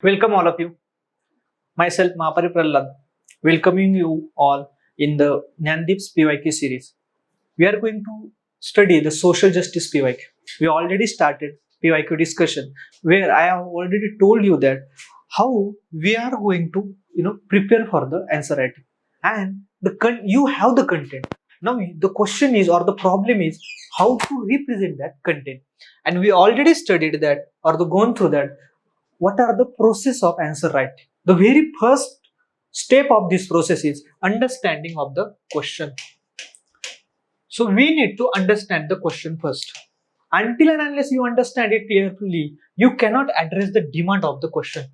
Welcome all of you. Myself Mahapari Pralhad, welcoming you all in the Dnyanadeep's PYQ series. We are going to study the Social Justice PYQ. We already started PYQ discussion where I have already told you that how we are going to prepare for the answer writing, and you have the content. Now the question is, or the problem is, how to represent that content. And we already studied that or gone through that. What are the process of answer writing? The very first step of this process is understanding of the question. So we need to understand the question first. Until and unless you understand it clearly, you cannot address the demand of the question,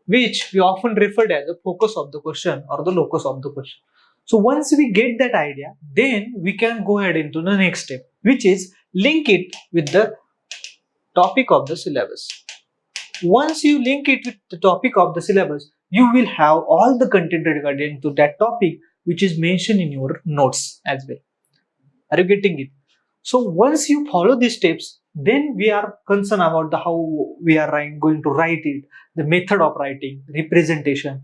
which we often referred as the focus of the question or the locus of the question. So once we get that idea, then we can go ahead into the next step, which is link it with the topic of the syllabus. Once you link it with the topic of the syllabus, you will have all the content regarding to that topic which is mentioned in your notes as well. Are you getting it? So once you follow these steps, then we are concerned about how we are going to write it, the method of writing, representation.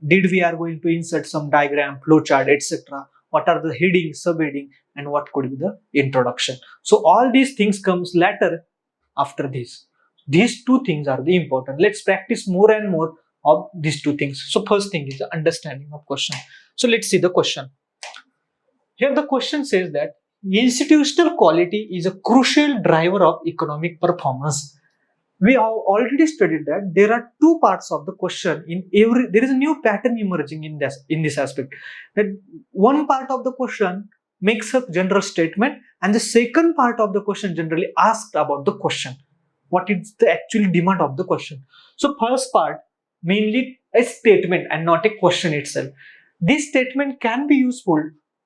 Did we are going to insert some diagram, flowchart, etc. What are the heading, subheading, and what could be the introduction. So all these things comes later after this. These two things are the important. Let's practice more and more of these two things. So first thing is the understanding of question. So let's see the question. Here the question says that institutional quality is a crucial driver of economic performance. We have already studied that there are two parts of the question. There is a new pattern emerging in this aspect. That one part of the question makes a general statement, and the second part of the question generally asked about the question. What is the actual demand of the question? So first part mainly a statement and not a question itself. This statement can be useful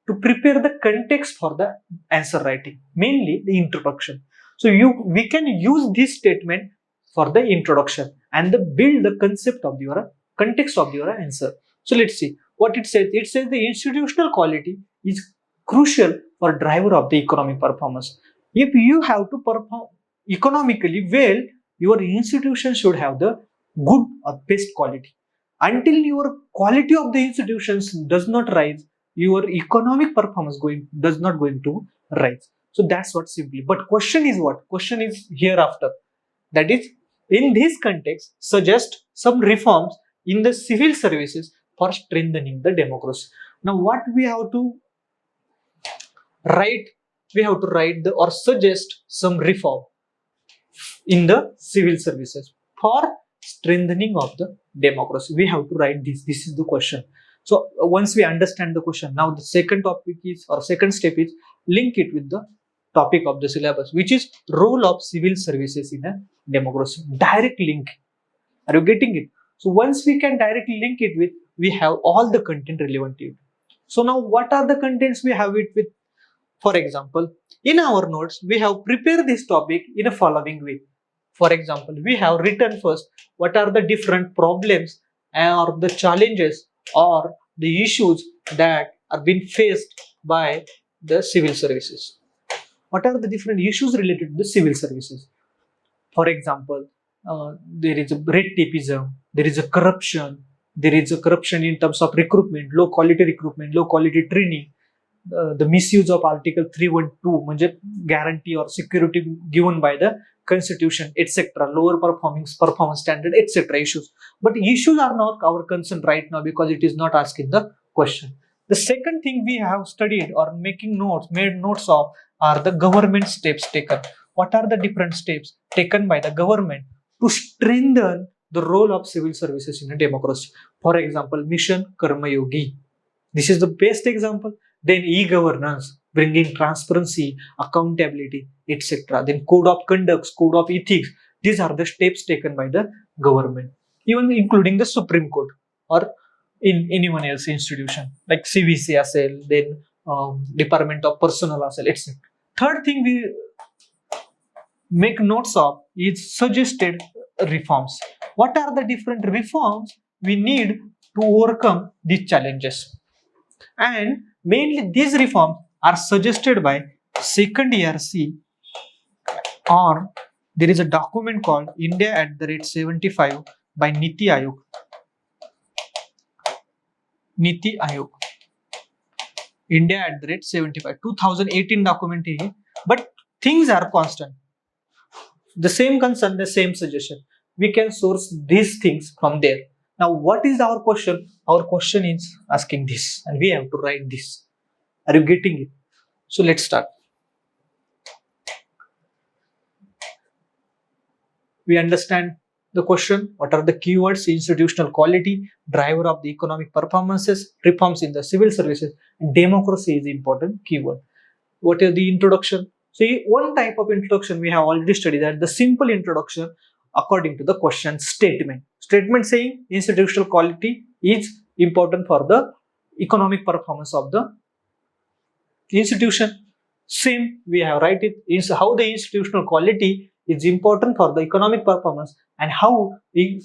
to prepare the context for the answer writing, mainly the introduction. So we can use this statement for the introduction and build the concept of your context of your answer. So let's see what it says. It says the institutional quality is crucial for driver of the economic performance. If you have to perform economically well, your institution should have the good or best quality. Until your quality of the institutions does not rise, your economic performance does not going to rise. So that's what simply. But question is what? Question is hereafter. That is, in this context, suggest some reforms in the civil services for strengthening the democracy. Now, what we have to write? We have to write or suggest some reform in the civil services for strengthening of the democracy. We have to write this. This is the question. So once we understand the question, now the second topic is, or second step is, link it with the topic of the syllabus, which is role of civil services in a democracy. Direct link. Are you getting it? So once we can directly link it with, we have all the content relevant to it. So now what are the contents we have it with? For example, in our notes, we have prepared this topic in a following way. For example, we have written first what are the different problems or the challenges or the issues that are being faced by the civil services. What are the different issues related to the civil services? For example, there is a red tapeism, there is a corruption in terms of recruitment, low quality training, the misuse of Article 312, म्हणजे guarantee or security given by the Constitution, etc., lower performance standard, etc. issues. But issues are not our concern right now because it is not asked in the question. The second thing we have studied or made notes of are the government steps taken. What are the different steps taken by the government to strengthen the role of civil services in a democracy? For example, Mission Karma Yogi. This is the best example. Then e-governance, bringing transparency, accountability, etc. Then code of conduct, code of ethics. These are the steps taken by the government, even including the Supreme Court or in anyone else institution like CVC असेल, then Department of Personnel असेल, etc. Third thing we make notes of is suggested reforms. What are the different reforms we need to overcome these challenges? And mainly these reforms are suggested by second ERC, or there is a document called India at the rate 75 by Niti Ayog. Niti Ayog. India at the rate 75. 2018 document है, but things are constant. The same concern, the same suggestion. We can source these things from there. Now, what is our question? Our question is asking this, and we have to write this. Are you getting it? So let's start. We understand the question. What are the keywords? Institutional quality, driver of the economic performances, reforms in the civil services, and democracy is important keyword. What is the introduction? See, one type of introduction we have already studied, that the simple introduction according to the question statement. Statement saying institutional quality is important for the economic performance of the institution. Same, we have write it is how the institutional quality is important for the economic performance and how the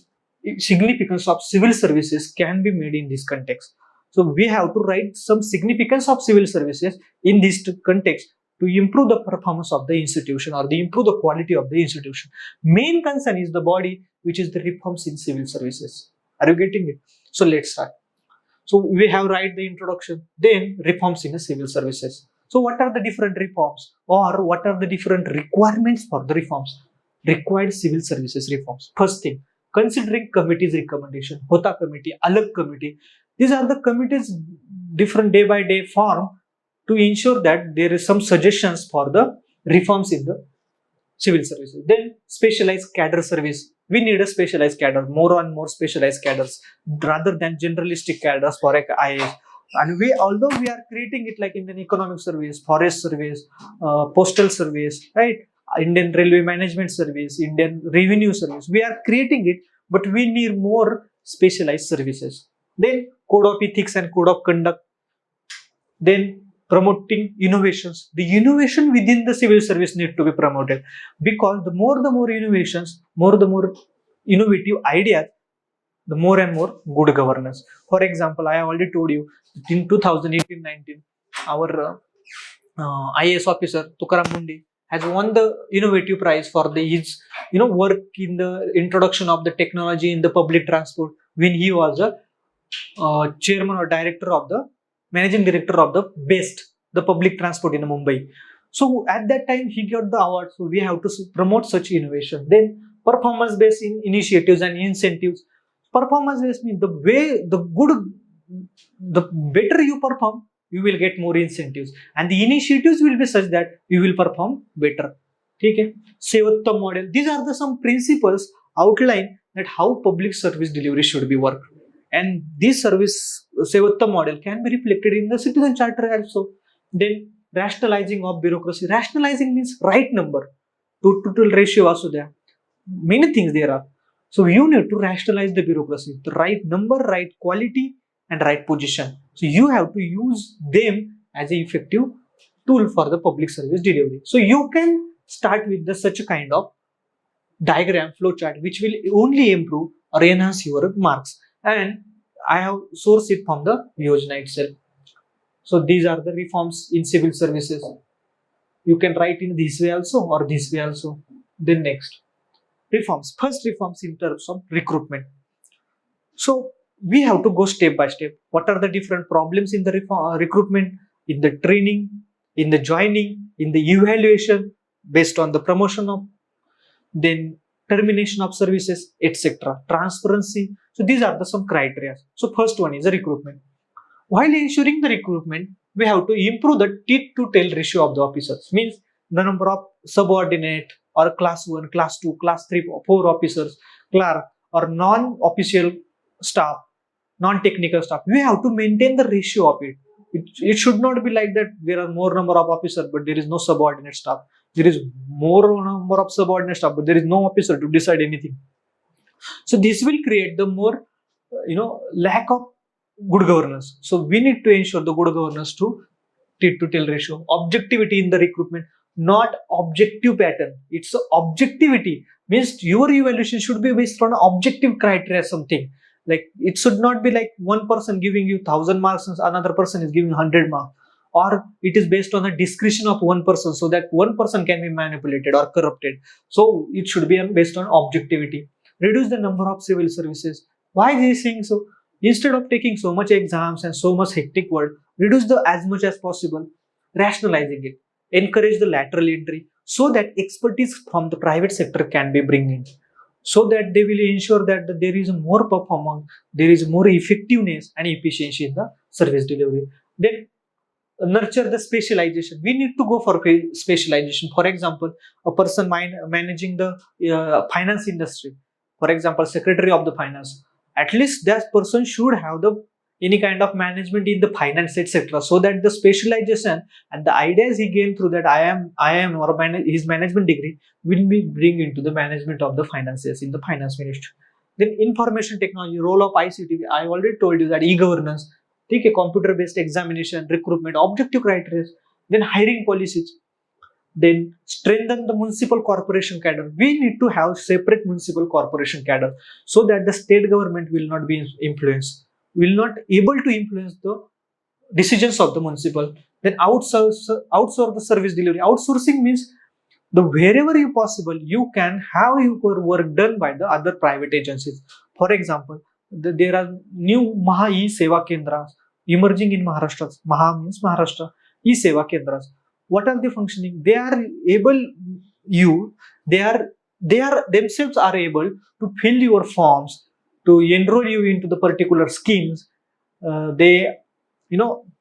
significance of civil services can be made in this context. So we have to write some significance of civil services in this context to improve the performance of the institution or the improve the quality of the institution. Main concern is the body, which is the reforms in civil services. Are you getting it? So let's start. So we have write the introduction, then reforms in the civil services. So what are the different reforms or what are the different requirements for the reforms? Required civil services reforms. First thing, considering committee's recommendation, Hota committee, Alag committee. These are the committees different day by day form to ensure that there is some suggestions for the reforms in the civil services. Then specialized cadre service. We need a specialized cadre, more and more specialized cadres rather than generalistic cadres for IAS. And although we are creating it like Indian Economic Service, Forest Service, Postal Service, right? Indian Railway Management Service, Indian Revenue Service. We are creating it, but we need more specialized services. Then Code of Ethics and Code of Conduct. Then promoting innovations. The innovation within the civil service need to be promoted, because the more innovations, the more innovative ideas, the more and more good governance. For example, I have already told you in 2018-19, our IAS officer Tukaram Mundi has won the innovative prize for his work in the introduction of the technology in the public transport when he was a chairman or director of the managing director of the the public transport in Mumbai. So at that time he got the award. So we have to promote such innovation. Then performance based initiatives and incentives. Performance based means the better you perform, you will get more incentives, and the initiatives will be such that you will perform better. Okay, Sevottam model. These are the some principles outline that how public service delivery should be worked. And this service Sevottam model can be reflected in the citizen charter also. Then rationalizing of bureaucracy. Rationalizing means right number to total ratio also there. Many things there are. So you need to rationalize the bureaucracy, the right number, right quality, and right position. So you have to use them as an effective tool for the public service delivery. So you can start with such a kind of diagram, flowchart, which will only improve or enhance your marks. And I have sourced it from the Yojana itself. So these are the reforms in civil services. You can write in this way also or this way also. Then next, reforms. First reforms in terms of recruitment. So we have to go step by step. What are the different problems in the recruitment, in the training, in the joining, in the evaluation based on the promotion of, then termination of services, etc. Transparency. So these are the some criteria. So first one is the recruitment. While ensuring the recruitment, we have to improve the teeth to tail ratio of the officers. Means the number of subordinate or class 1, class 2, class 3, 4 officers, clerk or non-official staff, non-technical staff. We have to maintain the ratio of it. It should not be like that there are more number of officers but there is no subordinate staff. There is more number of subordinate staff but there is no officer to decide anything. So this will create the more lack of good governance. So we need to ensure the good governance to teeth to tail ratio. Objectivity in the recruitment, not objective pattern. It's objectivity. Means your evaluation should be based on objective criteria, something. Like it should not be like one person giving you 1000 marks and another person is giving 100 marks. Or it is based on the discretion of one person, so that one person can be manipulated or corrupted. So it should be based on objectivity. reduce the number of civil services. Why these things? So instead of taking so much exams and so much hectic work, reduce the as much as possible, rationalizing it, encourage the lateral entry so that expertise from the private sector can be bring in, so that they will ensure that there is more performance, there is more effectiveness and efficiency in the service delivery. Then nurture the specialization. We need to go for specialization. For example, a person managing the finance industry, for example, secretary of the finance, at least that person should have the any kind of management in the finance, etc., so that the specialization and the ideas he gained through that I am or his management degree will be bring into the management of the finances in the finance ministry. Then information technology, role of ICT, I already told you that e-governance. ठीक है, computer based examination, recruitment, objective criteria, then hiring policies, then strengthen the municipal corporation cadre. We need to have separate municipal corporation cadre so that the state government will not be influenced, will not able to influence the decisions of the municipal. Then outsource the service delivery. Outsourcing means the wherever you possible you can have your work done by the other private agencies. For example, there are new Maha e-Seva Kendras emerging in Maharashtra. Maha means Maharashtra. E-Seva Kendras. What are they functioning? They are able they are themselves are able to fill your forms, to enroll you into the particular schemes. They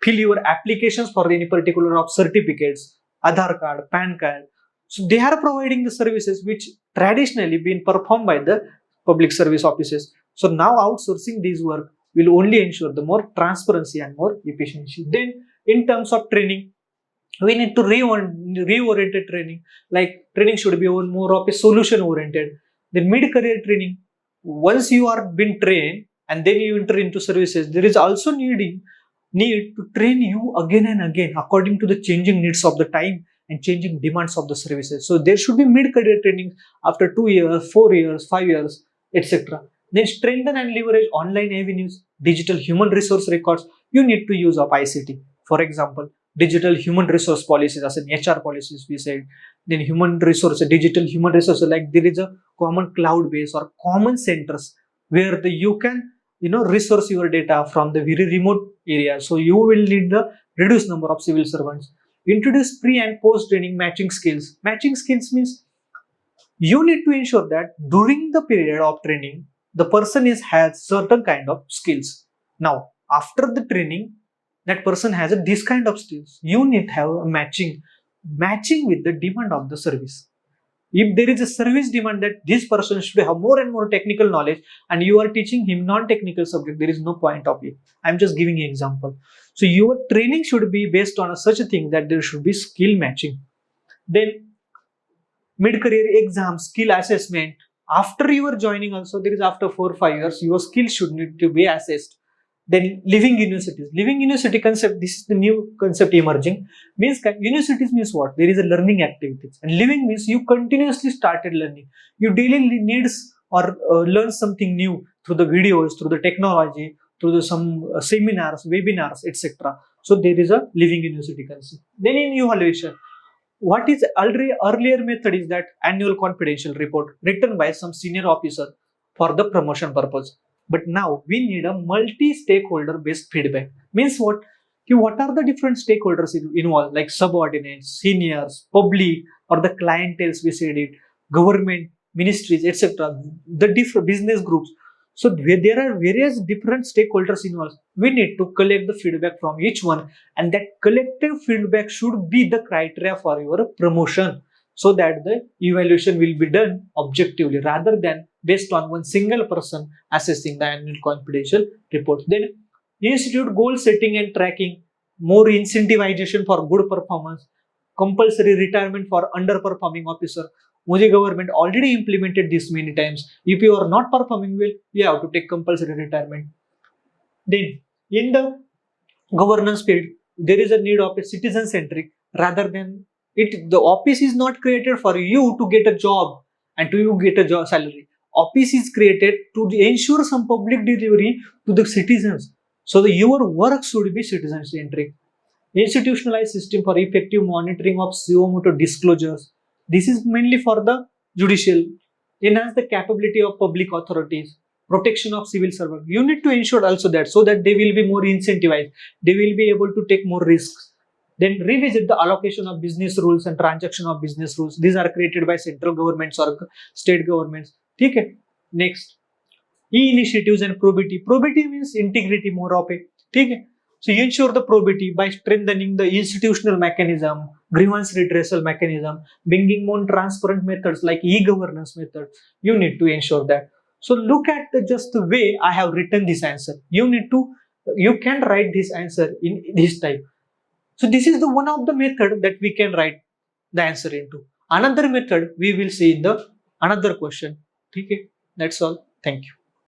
fill your applications for any particular of certificates, Aadhaar card, PAN card. So they are providing the services which traditionally been performed by the public service offices. So now outsourcing these work will only ensure the more transparency and more efficiency. Then in terms of training, we need to reoriented training. Like training should be more of a solution oriented. Then mid-career training, once you are been trained and then you enter into services, there is also need to train you again and again according to the changing needs of the time and changing demands of the services. So there should be mid-career training after 2 years, 4 years, 5 years, etc. Then strengthen and leverage online avenues, digital human resource records. You need to use of ICT. For example, digital human resource policies as an HR policies we said. Then digital human resources, like there is a common cloud base or common centers where you can resource your data from the very remote area. So you will need the reduced number of civil servants. Introduce pre and post training matching skills. Matching skills means you need to ensure that during the period of training, the person has certain kind of skills. Now, after the training, that person has this kind of skills. You need to have a matching with the demand of the service. If there is a service demand that this person should have more and more technical knowledge and you are teaching him non-technical subject, there is no point of it. I'm just giving an example. So your training should be based on such a thing that there should be skill matching. Then mid-career exam, skill assessment. After you are joining also, there is after 4 or 5 years, your skill should need to be assessed. Then living universities. Living university concept, this is the new concept emerging. Means universities means what? There is a learning activities. And living means you continuously started learning. You daily needs or learn something new through the videos, through the technology, through some seminars, webinars, etc. So there is a living university concept. Then in evaluation, what is earlier method is that annual confidential report written by some senior officer for the promotion purpose. But now we need a multi-stakeholder based feedback. Means what? What are the different stakeholders involved, like subordinates, seniors, public, or the clientele, we said it, government, ministries, etc. The different business groups. So there are various different stakeholders involved. We need to collect the feedback from each one, and that collective feedback should be the criteria for your promotion, so that the evaluation will be done objectively rather than based on one single person assessing the annual confidential report. Then institute goal setting and tracking, more incentivization for good performance, compulsory retirement for underperforming officer. Modi government already implemented this many times. If you are not performing well, you have to take compulsory retirement. Then in the governance field, there is a need of a citizen centric rather than it. The office is not created for you to get a job and to you get a job salary. Office is created to ensure some public delivery to the citizens. So your work should be citizen centric. Institutionalized system for effective monitoring of CO motor disclosures. This is mainly for the judicial. enhance the capability of public authorities, protection of civil servants. You need to ensure also that, so that they will be more incentivized, they will be able to take more risks. Then revisit the allocation of business rules and transaction of business rules. These are created by central governments or state governments. Okay. Next, e-initiatives and probity. Probity means integrity more of it. Okay. So you ensure the probity by strengthening the institutional mechanism, grievance redressal mechanism, bringing more transparent methods like e-governance method. You need to ensure that. So look at just the way I have written this answer. You can write this answer in this type. So this is the one of the method that we can write the answer into. Another method we will see in the another question. Okay, that's all. Thank you.